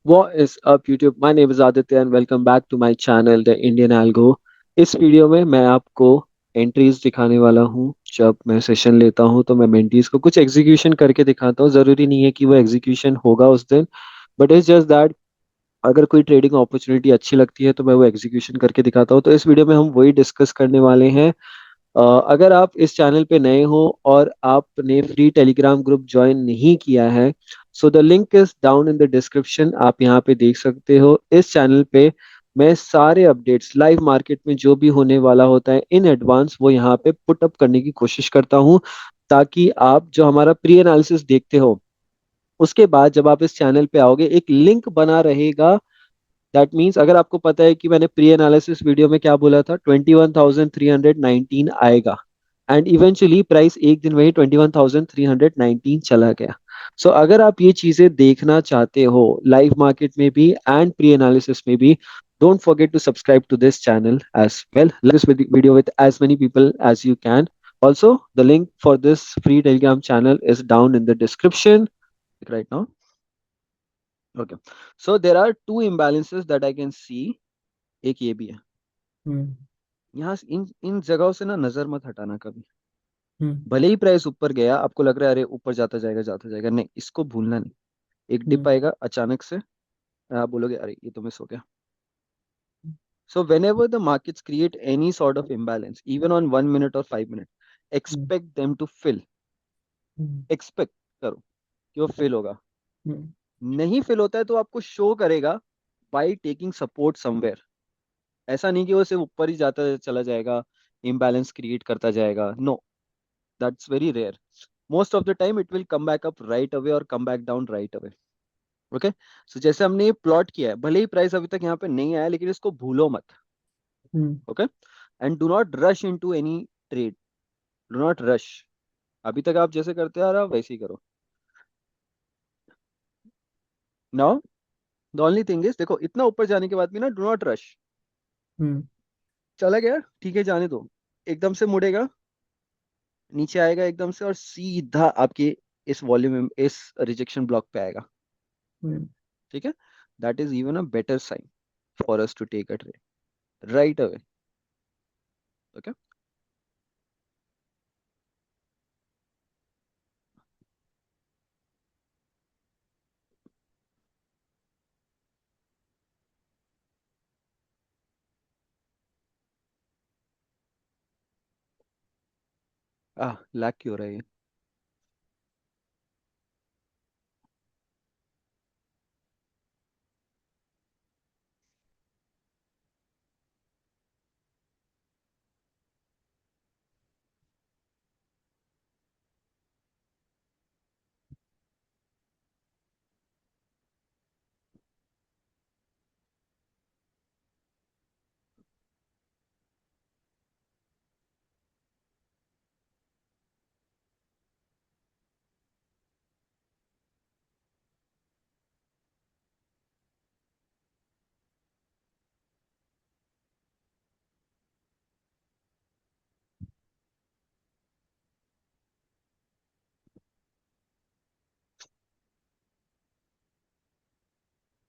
What is up YouTube? My name is Aditya and welcome back to my channel The Indian Algo। इस video में मैं आपको entries दिखाने वाला हूँ। जब मैं सेशन लेता हूँ तो मैं मेंटीज को कुछ एग्जीक्यूशन करके दिखाता हूँ। ज़रूरी नहीं है कि वो एग्जीक्यूशन होगा उस दिन, बट इट्स जस्ट दैट अगर कोई ट्रेडिंग अपॉर्चुनिटी अच्छी लगती है तो मैं वो एग्जीक्यूशन करके दिखाता हूँ। तो इस वीडियो में हम वही डिस्कस करने वाले हैं। अगर आप इस चैनल पे नए हो और आपने फ्री टेलीग्राम ग्रुप ज्वाइन नहीं किया है, so the link is down in the description. आप यहाँ पे देख सकते हो। इस चैनल पे मैं सारे अपडेट्स लाइव मार्केट में जो भी होने वाला होता है इन एडवांस वो यहाँ पे पुट अप करने की कोशिश करता हूँ, ताकि आप जो हमारा प्री एनालिसिस देखते हो उसके बाद जब आप इस चैनल पे आओगे एक लिंक बना रहेगा। दैट मीन्स अगर आपको पता है कि मैंने प्री एनालिसिस वीडियो में क्या बोला था, 21,319 आएगा, एंड इवेंचुअली प्राइस एक दिन में ही 21,319 चला गया। सो अगर आप ये चीजें देखना चाहते हो लाइव मार्केट में भी एंड प्री एनालिसिस में भी, don't forget to subscribe to this channel as well. This video with as many people as you can. Also, the link for this free Telegram channel is down in the description right now. Okay. So there are two imbalances that I can see। एक ये भी है। हम्म। यहाँ इन इन जगहों से ना नजर मत हटाना कभी। हम्म। भले ही प्राइस ऊपर गया, आपको लग रहा है अरे ऊपर जाता जाएगा, नहीं, इसको भूलना नहीं। एक डिप हम्म। आएगा अचानक से, आप बोलोगे अरे ये तो मिस हो गया। So whenever the markets create any sort of imbalance even on 1 minute और 5 minute, hmm. Expect them to fill. Hmm. Expect करो कि वो फिल होगा। हम्म। नहीं फिल होता है तो आपको शो करेगा बाई टेकिंग सपोर्ट समवेयर। ऐसा नहीं कि वो सिर्फ ऊपर ही जाता चला जाएगा, इम्बैलेंस क्रिएट करता जाएगा। No, that's very rare. Most of the time it will come back up right away और come back down right away. Okay. So जैसे हमने ये प्लॉट किया है, भले ही प्राइस अभी तक यहाँ पे नहीं आया लेकिन इसको भूलो मत। Hmm. Okay. And do not rush into any trade. Do not rush. अभी तक आप जैसे करते आ रहे हो वैसे ही करो। Now the only thing is, देखो इतना ऊपर जाने के बाद भी ना, डू नॉट रश। हम्म। चला गया ठीक है, जाने दो। एकदम से मुड़ेगा, नीचे आएगा एकदम से और सीधा आपके इस वॉल्यूम इस रिजेक्शन ब्लॉक पे आएगा। हम्म। ठीक है। That is even a better sign for us to take a trade right away. Okay. Lag क्यों हो रहा है ये?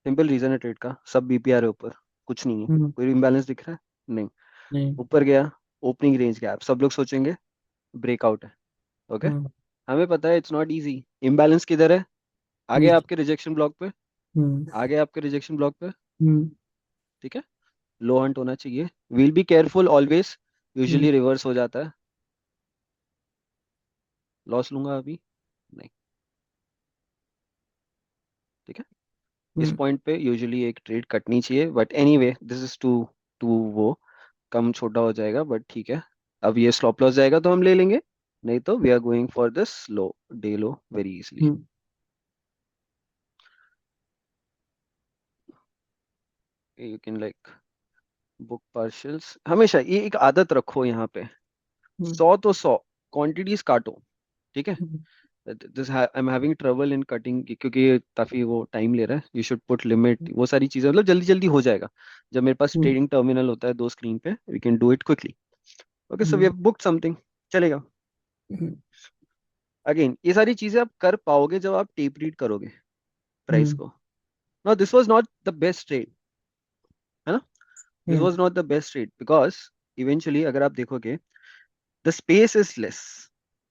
सिंपल रीजन है ट्रेड का, सब बीपीआर है ऊपर, कुछ नहीं है। हम्म। कोई इम्बैलेंस दिख रहा है? नहीं। नहीं। ऊपर गया, ओपनिंग रेंज गैप, सब लोग सोचेंगे ब्रेकआउट है। ओके। हम्म। हमें पता है इट्स नॉट इजी। इम्बैलेंस किधर है? आगे नीचे। आपके रिजेक्शन ब्लॉक पे। हम्म। आगे आपके रिजेक्शन ब्लॉक पे। हम्म। ठीक है। लो हंट होना चाहिए। Will be careful always. Hmm. Usually reverse हो जाता है। लॉस लूंगा अभी? नहीं। ठीक है। इस हम्म। पॉइंट पे यूजुअली एक ट्रेड कटनी चाहिए, but anyway this is to to वो कम छोटा हो जाएगा, बट ठीक है। अब ये स्टॉप लॉस जाएगा तो हम ले लेंगे, नहीं तो we are going for this low, day low very easily. Hmm. You can like book partials. हमेशा ये एक आदत रखो यहाँ पे, हम्म। 100 तो 100 क्वांटिटीज काटो। ठीक है। Hmm. This I am having trouble in cutting, क्योंकि ये काफी वो टाइम ले रहा है। यू शुड पुट लिमिट, वो सारी चीजें मतलब जल्दी जल्दी हो जाएगा। जब मेरे पास हम्म। ट्रेडिंग टर्मिनल होता है दो स्क्रीन पे, we can do it quickly. Okay, so we have booked something, चलेगा। हम्म। अगेन ये सारी चीजें आप कर पाओगे जब आप टेप रीड करोगे प्राइस हम्म। को। Now this was not the best trade, है ना? This hmm was not the best trade because eventually अगर आप देखोगे the space is less.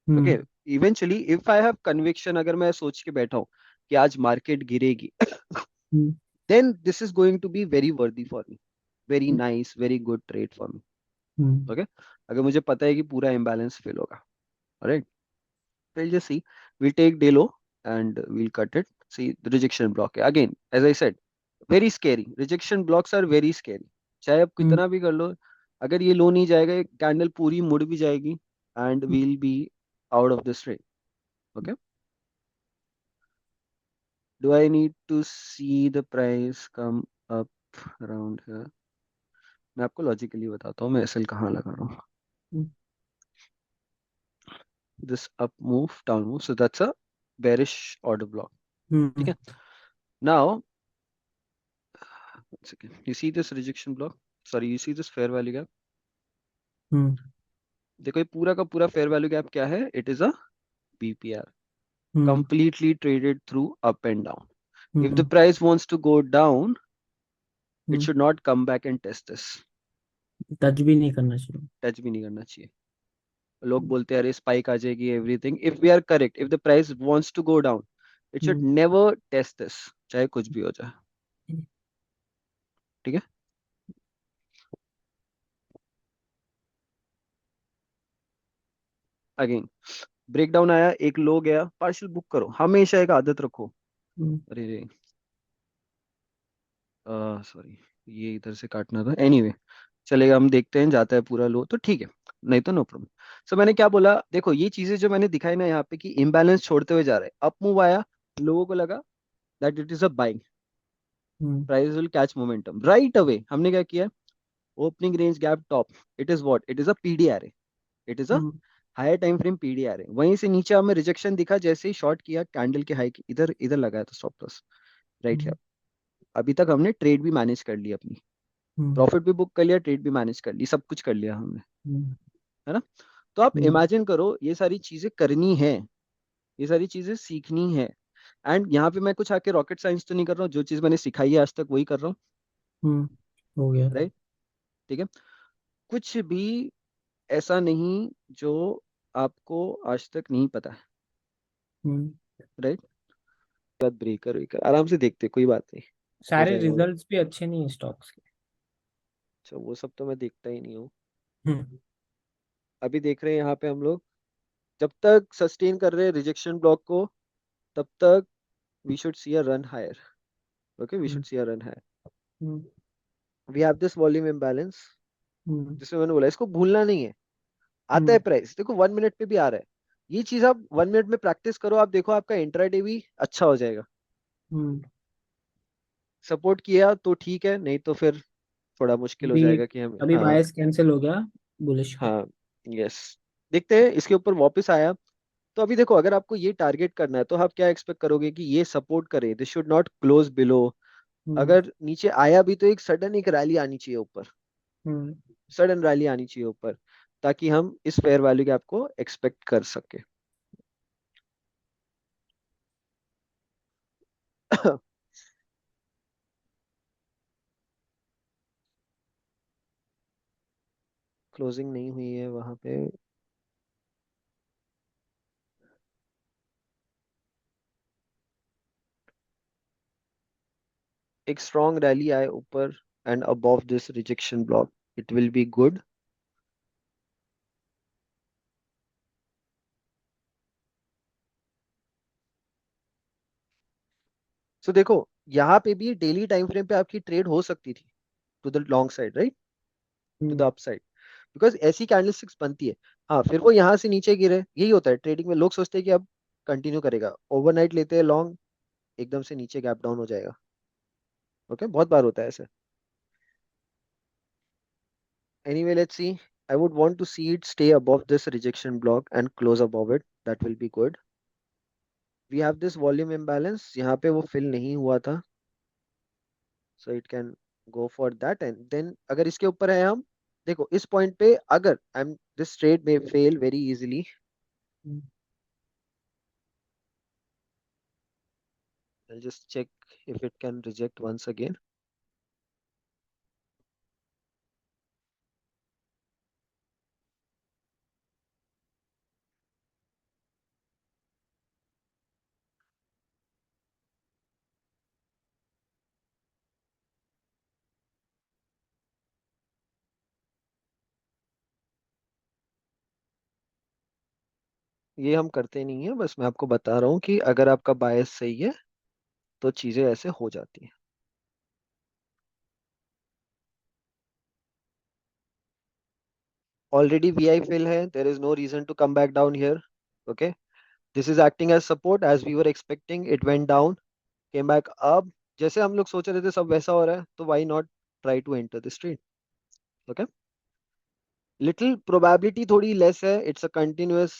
Okay, hmm eventually if I have conviction, अगर मैं सोच के बैठा हूँ कि आज मार्केट गिरेगी, हम्म then this is going to be very worthy for me, very nice, very good trade for me. Hmm Okay, अगर मुझे पता है कि पूरा imbalance fill होगा, alright, we'll just see. We'll take day low and we'll cut it. See the rejection block again, as I said, very scary. Rejection blocks are very scary. चाहे आप हम्म कितना भी कर लो, अगर ये लो नहीं जाएगा, कैंडल पूरी मुड़ भी जाएगी and we'll be out of this trade. Okay, do I need to see the price come up around here? मैं आपको लॉजिकली बताता हूँ मैं एसएल कहाँ लगा रहा हूँ. This up move, down move, so that's a bearish order block. ठीक हम्म है. Now, one second. You see this rejection block? Sorry, you see this fair value gap? हम्म देखो ये पूरा का पूरा fair value gap क्या है? It is a BPR, hmm completely traded through up and down. If the hmm price wants to go down, it hmm should not come back and test this. Touch भी नहीं करना चाहिए। Touch भी नहीं करना चाहिए. लोग बोलते हैं अरे स्पाइक आ जाएगी everything. If we are correct, if the price wants to go down, it should hmm never test this, चाहे कुछ भी हो जाए. ठीक है. अगेन ब्रेकडाउन आया, एक लो गया, पार्शियल बुक करो. हमेशा एक आदत रखो. हम्म अरे रे, सॉरी, ये इधर से काटना था. एनीवे, चलेगा, हम देखते हैं. जाता है पूरा लो तो ठीक है, नहीं तो नो प्रॉब्लम. सो मैंने क्या बोला, देखो ये चीजें जो मैंने दिखाई ना यहाँ पे कि इम्बैलेंस छोड़ते हुए जा रहे हैं. अप मूव आया, लोगों को लगा that it is a buying, hmm price will catch momentum right away. हमने क्या किया, opening range gap top, it is what, it is a PDRA, it is a hmm higher time frame PDRA. वहीं से नीचे हमें rejection दिखा, जैसे ही शॉर्ट किया कैंडल के हाई की इधर इधर लगाया था स्टॉप लॉस राइट है. हम्म अभी तक हमने ट्रेड भी मैनेज कर ली अपनी, हम्म प्रॉफिट भी बुक कर लिया, ट्रेड भी मैनेज कर ली, सब कुछ कर लिया हमने, हम्म है ना? तो आप हम्म इमेजिन करो ये सारी चीजें करनी है, ये सारी चीजें सीखनी है. एंड यहाँ पे मैं कुछ आके रॉकेट साइंस तो नहीं कर रहा हूँ, जो चीज मैंने सिखाई है आज तक वही कर रहा हूँ. हम्म, हो गया। राइट. ठीक है. कुछ भी ऐसा नहीं जो आपको आज तक नहीं पता है. हम्म राइट. बाद ब्रेकर वेकर आराम से देखते, कोई बात नहीं, हो सारे जाएगा वो. रिजल्ट्स भी अच्छे नहीं है स्टॉक्स के। अच्छा, वो सब तो मैं देखता ही नहीं हूँ. हम्म अभी देख रहे हैं यहाँ पे हम लोग, जब तक सस्टेन कर रहे हैं रिजेक्शन ब्लॉक को, तब तक we should see a run higher. Okay, we hmm should see a run higher. Hmm we have this volume imbalance, hmm जिसमें मैंने बोला इसको भूलना नहीं है. आता है हम्म प्राइस, देखो 1 मिनट पे भी आ रहा है. ये चीज आप 1 मिनट में प्रैक्टिस करो, आप देखो आपका इंट्राडे भी अच्छा हो जाएगा. हम्म। सपोर्ट किया तो ठीक है, नहीं तो फिर थोड़ा मुश्किल हो अभी जाएगा कि हम. अभी हाँ. बायस कैंसिल हो गया बुलिश का। हाँ. यस. देखते हैं इसके ऊपर वापस आया. तो अभी देखो, अगर आपको ये टारगेट करना है तो आप क्या एक्सपेक्ट करोगे कि ये सपोर्ट करे, this should not close below. Hmm अगर नीचे आया भी तो एक सडन एक रैली आनी चाहिए ऊपर, हम्म सडन रैली आनी चाहिए ऊपर, ताकि हम इस फेयर वैल्यू गैप को एक्सपेक्ट कर सके. क्लोजिंग नहीं हुई है वहां पे. एक स्ट्रॉन्ग रैली आए ऊपर and above this rejection block, it will be good. So देखो, यहाँ पे भी डेली टाइम फ्रेम पे आपकी ट्रेड हो सकती थी to the long side, right, to the hmm up side, because ऐसी कैंडलस्टिक्स बनती है. हाँ, फिर वो यहाँ से नीचे गिरे, यही होता है ट्रेडिंग में. लोग सोचते हैं कि अब कंटिन्यू करेगा, ओवरनाइट लेते हैं लॉन्ग, एकदम से नीचे गैप डाउन हो जाएगा. ओके, बहुत बार होता है ऐसे. Anyway, let's see. I would want to see it stay above this rejection block and close above it. That will be good. We have this volume imbalance. यहाँ पे वो fill नहीं हुआ था. So it can go for that. And then अगर इसके ऊपर है हम, देखो इस point पे अगर I'm this trade may fail very easily. Hmm I'll just check if it can reject once again. ये हम करते नहीं है, बस मैं आपको बता रहा हूँ कि अगर आपका बायस सही है तो चीजें ऐसे हो जाती हैं। ऑलरेडी वीआई फिल है, there is no reason to come back down here. Okay, this is acting as support as we were expecting, it went down, came back up. जैसे हम लोग सोच रहे थे सब वैसा हो रहा है, तो why not try to enter the trade. Okay, little probability थोड़ी लेस है, it's a continuous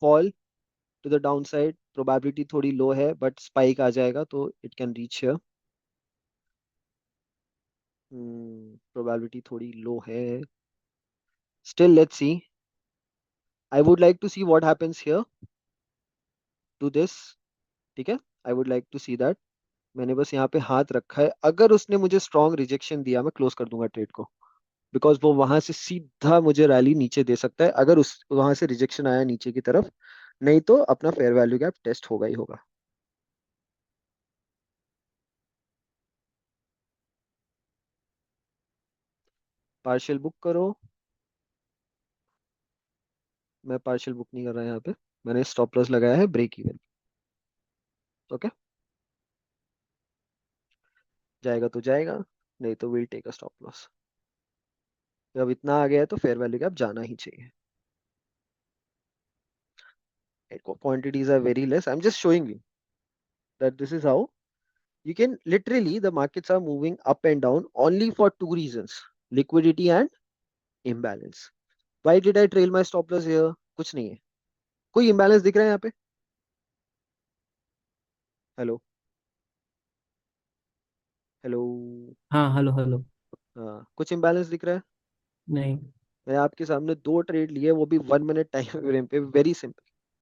fall to the down side, probability थोड़ी लो है, बट स्पाइक आ जाएगा तो it can reach here. Probability थोड़ी लो है, still let's see. I would like to see what happens here to this. ठीक है, I would like to see that. मैंने बस यहाँ पे हाथ रखा है, अगर उसने मुझे स्ट्रॉन्ग रिजेक्शन दिया मैं क्लोज कर दूंगा ट्रेड को, बिकॉज वो वहां से सीधा मुझे रैली नीचे दे सकता है अगर उस वहां से रिजेक्शन आया नीचे की तरफ। नहीं तो अपना फेयर वैल्यू गैप टेस्ट होगा ही होगा। पार्शियल बुक करो। मैं पार्शियल बुक नहीं कर रहा यहाँ पे, मैंने स्टॉप लॉस लगाया है ब्रेक इवन। ओके, जाएगा तो जाएगा, नहीं तो will take a stop loss. जब इतना आ गया है तो फेयर वैल्यू गैप जाना ही चाहिए। Quantities are very less, I'm just showing you that this is how you can literally, the markets are moving up and down only for two reasons: liquidity and imbalance. Why did I trail my stop loss here? कुछ नहीं है। कोई imbalance दिख रहा है यहाँ पे? Hello, hello. हाँ, हेलो हेलो। हाँ, कुछ imbalance दिख रहा है? नहीं। मैं आपके सामने दो ट्रेड लिए, वो भी 1 मिनट टाइम फ्रेम पे, वेरी सिंपल।